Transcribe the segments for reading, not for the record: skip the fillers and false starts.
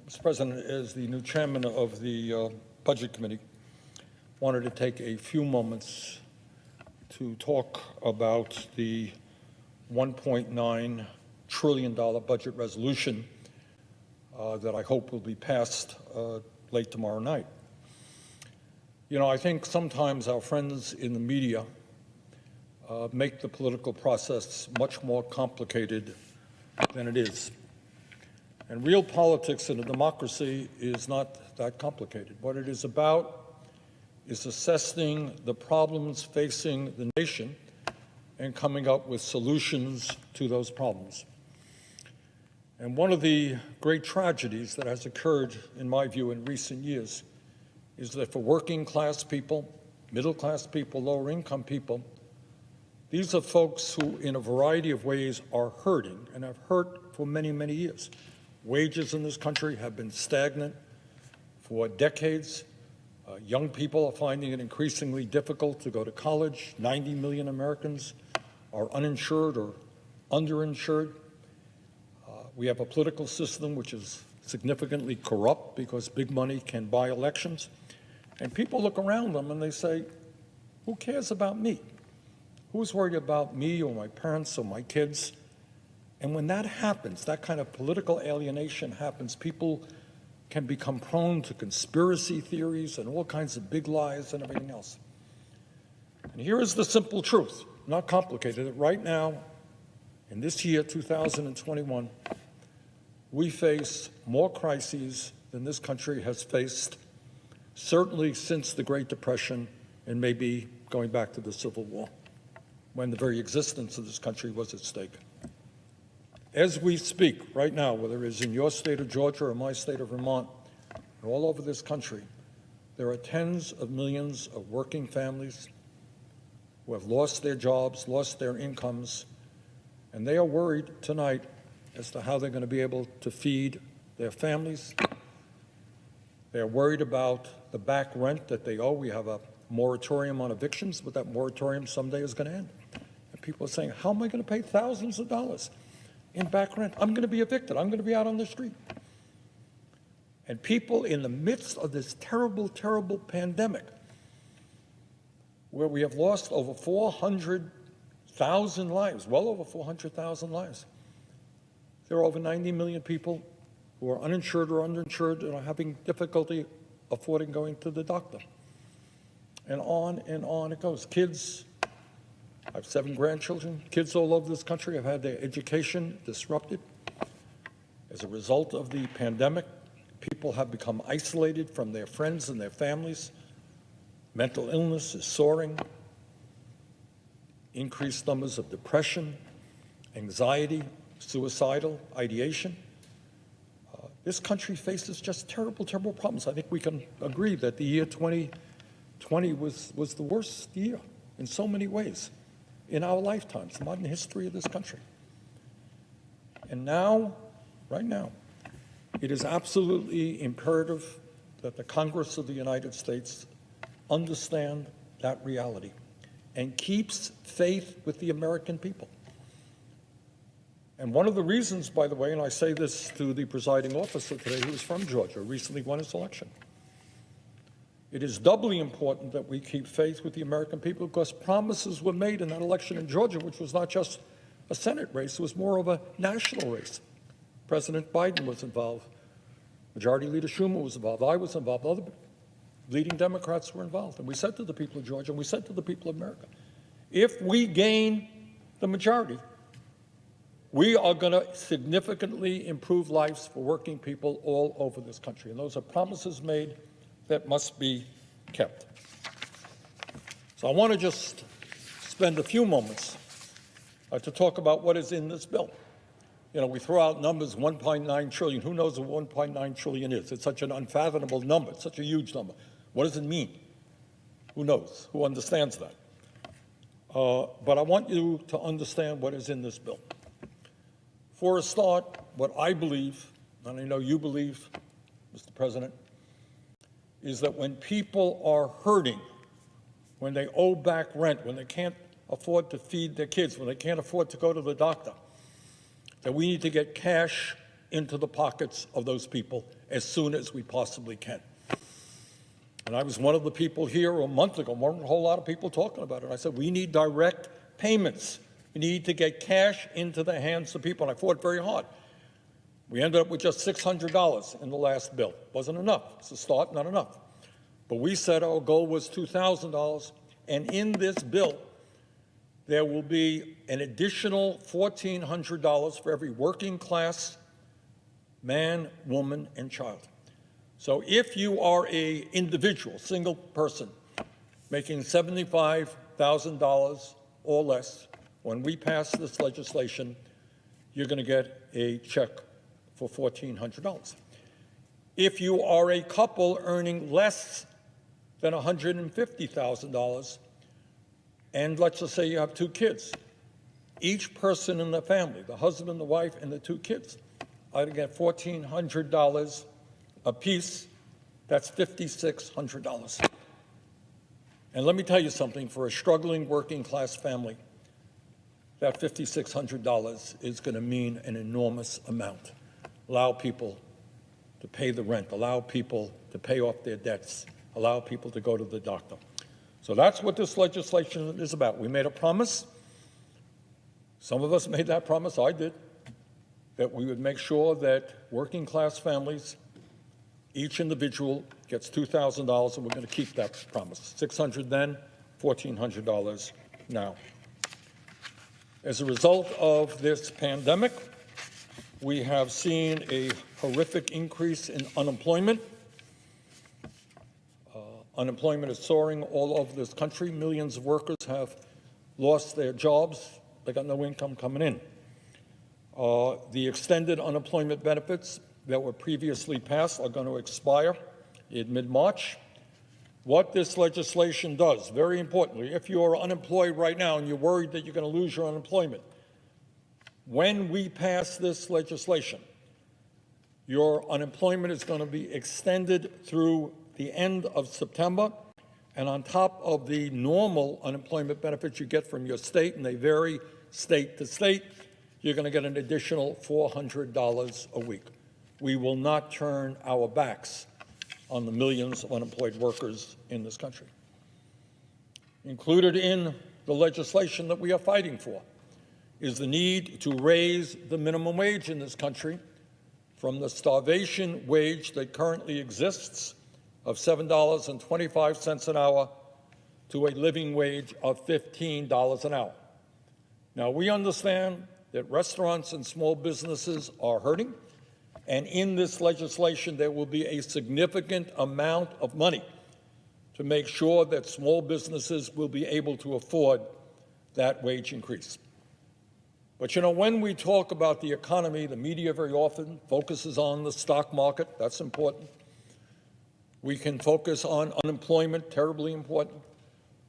Mr. President, as the new chairman of the Budget Committee, wanted to take a few moments to talk about the $1.9 trillion budget resolution that I hope will be passed late tomorrow night. You know, I think sometimes our friends in the media make the political process much more complicated than it is. And real politics in a democracy is not that complicated. What it is about is assessing the problems facing the nation and coming up with solutions to those problems. And one of the great tragedies that has occurred, in my view, in recent years is that for working class people, middle class people, lower income people, these are folks who, in a variety of ways, are hurting and have hurt for many, many years. Wages in this country have been stagnant for decades. Young people are finding it increasingly difficult to go to college. 90 million Americans are uninsured or underinsured. We have a political system which is significantly corrupt because big money can buy elections. And people look around them and they say, who cares about me? Who's worried about me or my parents or my kids? And when that happens, that kind of political alienation happens, people can become prone to conspiracy theories and all kinds of big lies and everything else. And here is the simple truth, not complicated, that right now, in this year, 2021, we face more crises than this country has faced, certainly since the Great Depression and maybe going back to the Civil War, when the very existence of this country was at stake. As we speak right now, whether it's in your state of Georgia or my state of Vermont, and all over this country, there are tens of millions of working families who have lost their jobs, lost their incomes, and they are worried tonight as to how they're going to be able to feed their families. They're worried about the back rent that they owe. We have a moratorium on evictions, but that moratorium someday is going to end. And people are saying, how am I going to pay thousands of dollars in back rent? I'm going to be evicted. I'm going to be out on the street. And people in the midst of this terrible, terrible pandemic, where we have lost over 400,000 lives, well over 400,000 lives. There are over 90 million people who are uninsured or underinsured and are having difficulty affording going to the doctor. And on it goes. Kids, I have 7 grandchildren. Kids all over this country have had their education disrupted. As a result of the pandemic, people have become isolated from their friends and their families. Mental illness is soaring. Increased numbers of depression, anxiety, suicidal ideation. This country faces just terrible, terrible problems. I think we can agree that the year 2020 was the worst year in so many ways in our lifetimes, the modern history of this country. And now, right now, it is absolutely imperative that the Congress of the United States understand that reality and keeps faith with the American people. And one of the reasons, by the way, and I say this to the presiding officer today, who is from Georgia, recently won his election, it is doubly important that we keep faith with the American people because promises were made in that election in Georgia, which was not just a Senate race, it was more of a national race. President Biden was involved. Majority Leader Schumer was involved. I was involved. Other leading Democrats were involved. And we said to the people of Georgia, and we said to the people of America, if we gain the majority, we are going to significantly improve lives for working people all over this country. And those are promises made that must be kept. So I want to just spend a few moments to talk about what is in this bill. You know, we throw out numbers, 1.9 trillion. Who knows what 1.9 trillion is? It's such an unfathomable number. It's such a huge number. What does it mean? Who knows? Who understands that? But I want you to understand what is in this bill. For a start, what I believe, and I know you believe, Mr. President, is that when people are hurting, when they owe back rent, when they can't afford to feed their kids, when they can't afford to go to the doctor, that we need to get cash into the pockets of those people as soon as we possibly can. And I was one of the people here a month ago, weren't a whole lot of people talking about it. I said, we need direct payments. We need to get cash into the hands of people, and I fought very hard. We ended up with just $600 in the last bill. Wasn't enough. It's a start, not enough. But we said our goal was $2,000, and in this bill, there will be an additional $1,400 for every working class man, woman, and child. So if you are an individual, single person, making $75,000 or less, when we pass this legislation, you're going to get a check for $1,400. If you are a couple earning less than $150,000, and let's just say you have 2 kids, each person in the family, the husband, the wife, and the 2 kids, are going to get $1,400 apiece. That's $5,600. And let me tell you something, for a struggling working class family, that $5,600 is going to mean an enormous amount. Allow people to pay the rent, allow people to pay off their debts, allow people to go to the doctor. So that's what this legislation is about. We made a promise. Some of us made that promise, I did, that we would make sure that working class families, each individual gets $2,000, and we're going to keep that promise. $600 then, $1,400 now. As a result of this pandemic, we have seen a horrific increase in unemployment. Unemployment is soaring all over this country. Millions of workers have lost their jobs. They got no income coming in. The extended unemployment benefits that were previously passed are going to expire in mid-March. What this legislation does, very importantly, if you are unemployed right now and you're worried that you're going to lose your unemployment, when we pass this legislation, your unemployment is going to be extended through the end of September, and on top of the normal unemployment benefits you get from your state, and they vary state to state, you're going to get an additional $400 a week. We will not turn our backs on the millions of unemployed workers in this country. Included in the legislation that we are fighting for is the need to raise the minimum wage in this country from the starvation wage that currently exists of $7.25 an hour to a living wage of $15 an hour. Now, we understand that restaurants and small businesses are hurting, and in this legislation there will be a significant amount of money to make sure that small businesses will be able to afford that wage increase. But you know, when we talk about the economy, the media very often focuses on the stock market. That's important. We can focus on unemployment, terribly important.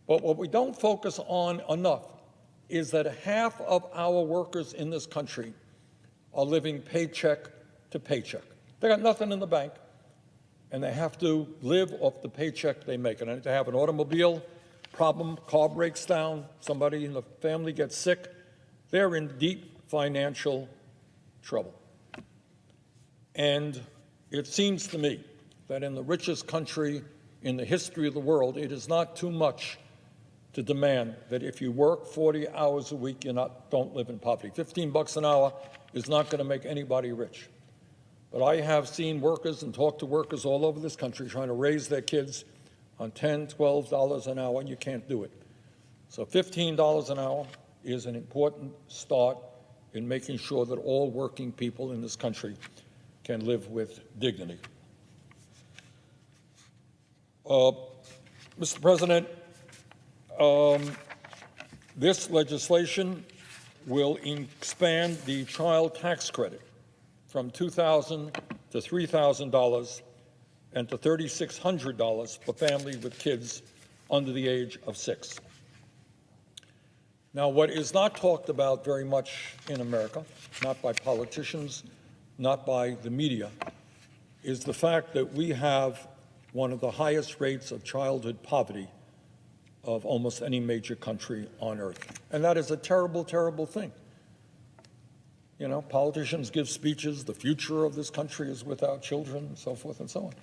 But what we don't focus on enough is that half of our workers in this country are living paycheck to paycheck. They got nothing in the bank, and they have to live off the paycheck they make. And if they have an automobile problem, car breaks down, somebody in the family gets sick, they're in deep financial trouble. And it seems to me that in the richest country in the history of the world, it is not too much to demand that if you work 40 hours a week, don't live in poverty. $15 an hour is not going to make anybody rich. But I have seen workers and talked to workers all over this country trying to raise their kids on $10, $12 an hour, and you can't do it. So $15 an hour is an important start in making sure that all working people in this country can live with dignity. Mr. President, this legislation will expand the child tax credit from $2,000 to $3,000 and to $3,600 for families with kids under the age of 6. Now, what is not talked about very much in America, not by politicians, not by the media, is the fact that we have one of the highest rates of childhood poverty of almost any major country on earth. And that is a terrible, terrible thing. You know, politicians give speeches, the future of this country is with our children, and so forth and so on.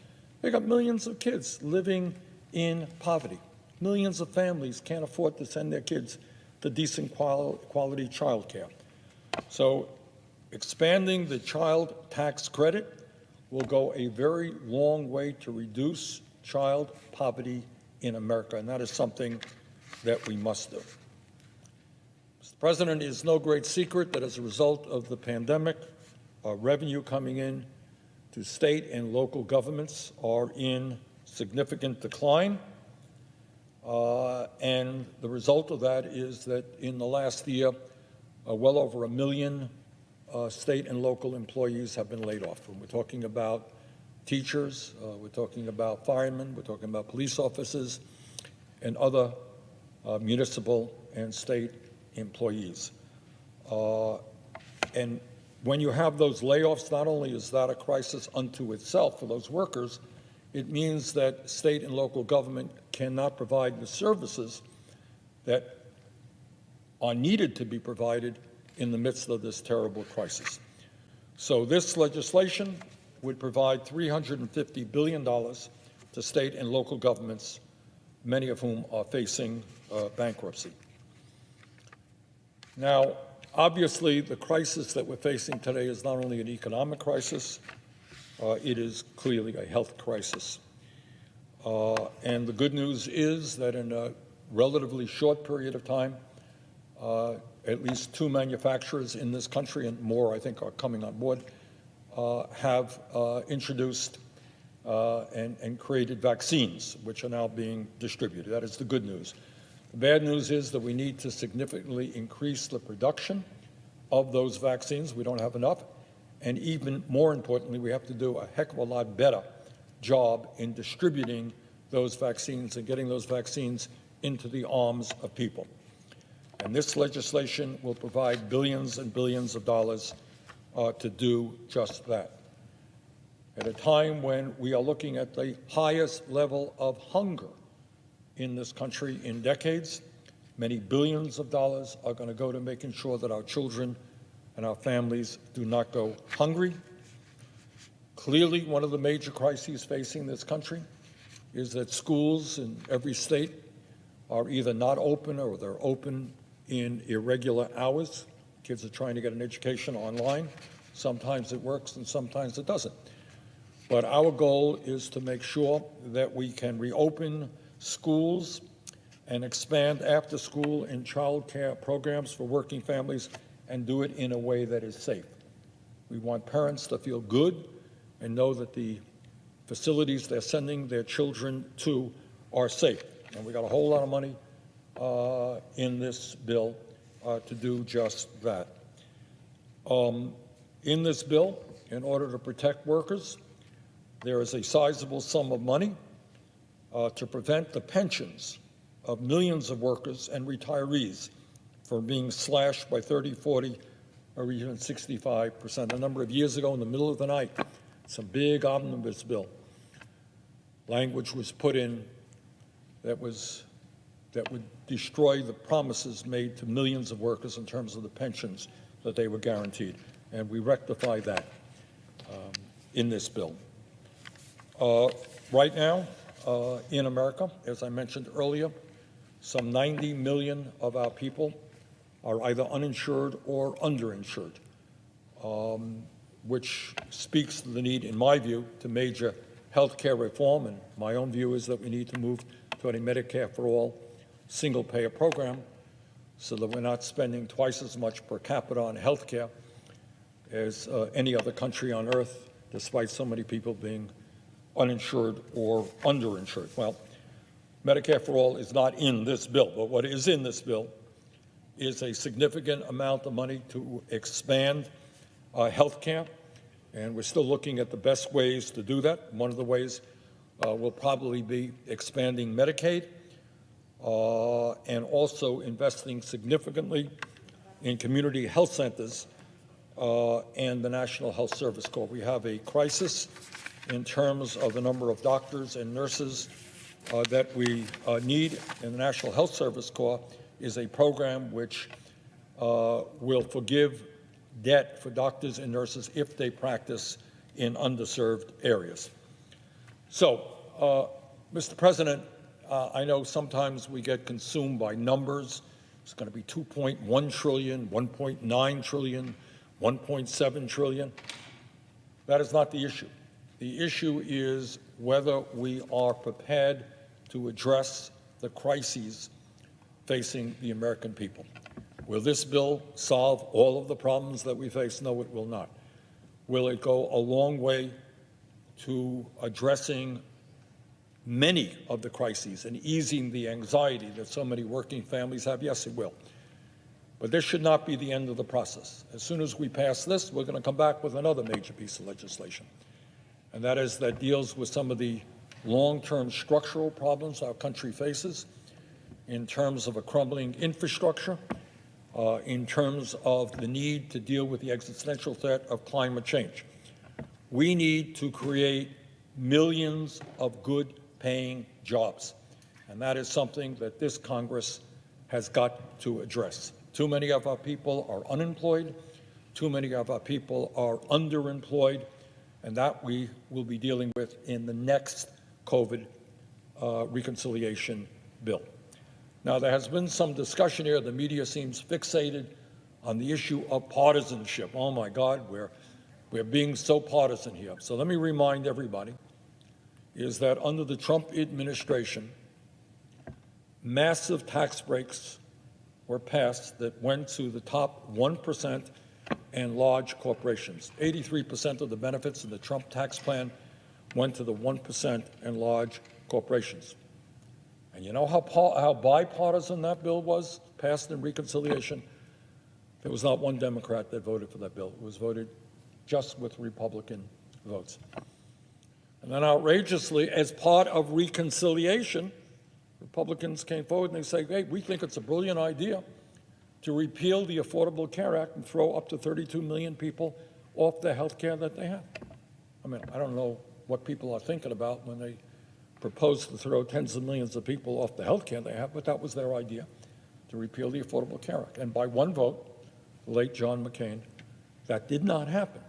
They got millions of kids living in poverty. Millions of families can't afford to send their kids to decent quality child care. So expanding the child tax credit will go a very long way to reduce child poverty in America, and that is something that we must do. Mr. President, it is no great secret that as a result of the pandemic, revenue coming in to state and local governments are in significant decline. And the result of that is that in the last year, well over 1 million state and local employees have been laid off. And we're talking about teachers, we're talking about firemen, we're talking about police officers, and other municipal and state employees. And when you have those layoffs, not only is that a crisis unto itself for those workers, it means that state and local government cannot provide the services that are needed to be provided in the midst of this terrible crisis. So this legislation would provide $350 billion to state and local governments, many of whom are facing bankruptcy. Now, obviously, the crisis that we're facing today is not only an economic crisis, it is clearly a health crisis. And the good news is that in a relatively short period of time, at least 2 manufacturers in this country, and more I think are coming on board, have introduced and created vaccines, which are now being distributed. That is the good news. The bad news is that we need to significantly increase the production of those vaccines. We don't have enough. And even more importantly, we have to do a heck of a lot better job in distributing those vaccines and getting those vaccines into the arms of people. And this legislation will provide billions and billions of dollars to do just that. At a time when we are looking at the highest level of hunger in this country in decades, many billions of dollars are going to go to making sure that our children and our families do not go hungry. Clearly, one of the major crises facing this country is that schools in every state are either not open or they're open in irregular hours. Kids are trying to get an education online. Sometimes it works and sometimes it doesn't. But our goal is to make sure that we can reopen schools and expand after-school and child care programs for working families and do it in a way that is safe. We want parents to feel good and know that the facilities they're sending their children to are safe. And we got a whole lot of money in this bill to do just that. In this bill, in order to protect workers, there is a sizable sum of money to prevent the pensions of millions of workers and retirees from being slashed by 30, 40, or even 65%. A number of years ago, in the middle of the night, some big omnibus bill language was put in that would destroy the promises made to millions of workers in terms of the pensions that they were guaranteed. And we rectified that in this bill. Right now, in America, as I mentioned earlier, some 90 million of our people are either uninsured or underinsured, which speaks to the need, in my view, to major health care reform. And my own view is that we need to move toward a Medicare for all single-payer program so that we're not spending twice as much per capita on health care as any other country on earth, despite so many people being uninsured or underinsured. Well, Medicare for all is not in this bill, but what is in this bill is a significant amount of money to expand health care, and we're still looking at the best ways to do that. One of the ways will probably be expanding Medicaid and also investing significantly in community health centers and the National Health Service Corps. We have a crisis in terms of the number of doctors and nurses that we need, and the National Health Service Corps is a program which will forgive debt for doctors and nurses if they practice in underserved areas. So, Mr. President, I know sometimes we get consumed by numbers. It's going to be 2.1 trillion, 1.9 trillion, 1.7 trillion. That is not the issue. The issue is whether we are prepared to address the crises facing the American people. Will this bill solve all of the problems that we face? No, it will not. Will it go a long way to addressing many of the crises and easing the anxiety that so many working families have? Yes, it will. But this should not be the end of the process. As soon as we pass this, we're going to come back with another major piece of legislation, and that deals with some of the long-term structural problems our country faces in terms of a crumbling infrastructure, in terms of the need to deal with the existential threat of climate change. We need to create millions of good-paying jobs, and that is something that this Congress has got to address. Too many of our people are unemployed. Too many of our people are underemployed, and that we will be dealing with in the next COVID reconciliation bill. Now, there has been some discussion here. The media seems fixated on the issue of partisanship. Oh, my God, we're being so partisan here. So let me remind everybody is that under the Trump administration, massive tax breaks were passed that went to the top 1% and large corporations. 83% of the benefits in the Trump tax plan went to the 1% and large corporations. And you know how bipartisan that bill was, passed in reconciliation? There was not one Democrat that voted for that bill. It was voted just with Republican votes. And then outrageously, as part of reconciliation, Republicans came forward and they say, hey, we think it's a brilliant idea to repeal the Affordable Care Act and throw up to 32 million people off the health care that they have. I mean, I don't know what people are thinking about when they propose to throw tens of millions of people off the health care they have, but that was their idea, to repeal the Affordable Care Act. And by one vote, the late John McCain, that did not happen.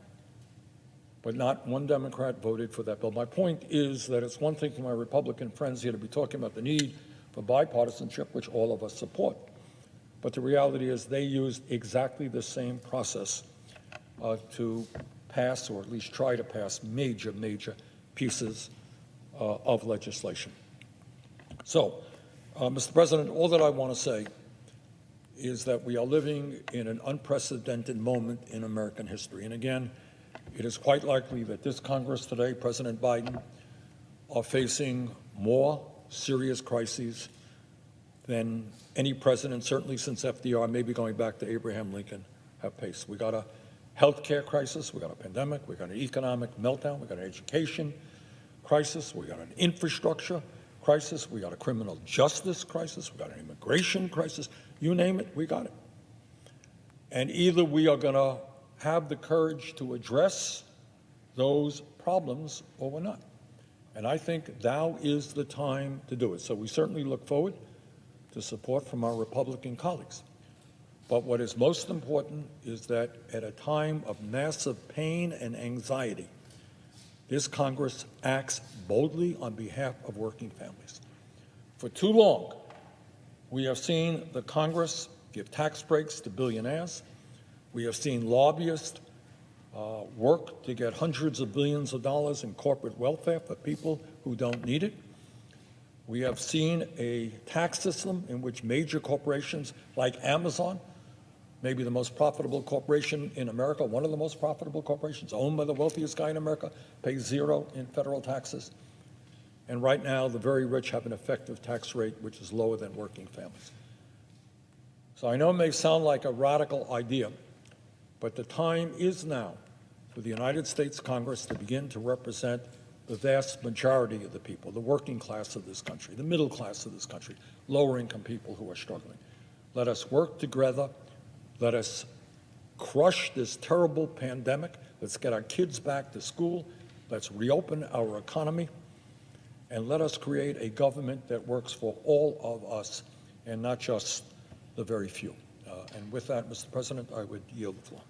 But not one Democrat voted for that bill. My point is that it's one thing for my Republican friends here to be talking about the need for bipartisanship, which all of us support. But the reality is they used exactly the same process to pass, or at least try to pass, major pieces of legislation. So, Mr. President, all that I want to say is that we are living in an unprecedented moment in American history. And again, it is quite likely that this Congress today, President Biden, are facing more serious crises than any president, certainly since FDR, maybe going back to Abraham Lincoln, have faced. We got a health care crisis, we got a pandemic, we got an economic meltdown, we got an education crisis, we got an infrastructure crisis, we got a criminal justice crisis, we got an immigration crisis, you name it, we got it. And either we are going to have the courage to address those problems or we're not. And I think now is the time to do it. So we certainly look forward to support from our Republican colleagues. But what is most important is that at a time of massive pain and anxiety, this Congress acts boldly on behalf of working families. For too long, we have seen the Congress give tax breaks to billionaires. We have seen lobbyists work to get hundreds of billions of dollars in corporate welfare for people who don't need it. We have seen a tax system in which major corporations like Amazon, maybe the most profitable corporation in America, one of the most profitable corporations, owned by the wealthiest guy in America, pays zero in federal taxes. And right now, the very rich have an effective tax rate which is lower than working families. So I know it may sound like a radical idea, but the time is now for the United States Congress to begin to represent the vast majority of the people, the working class of this country, the middle class of this country, lower-income people who are struggling. Let us work together. Let us crush this terrible pandemic. Let's get our kids back to school. Let's reopen our economy. And let us create a government that works for all of us and not just the very few. And with that, Mr. President, I would yield the floor.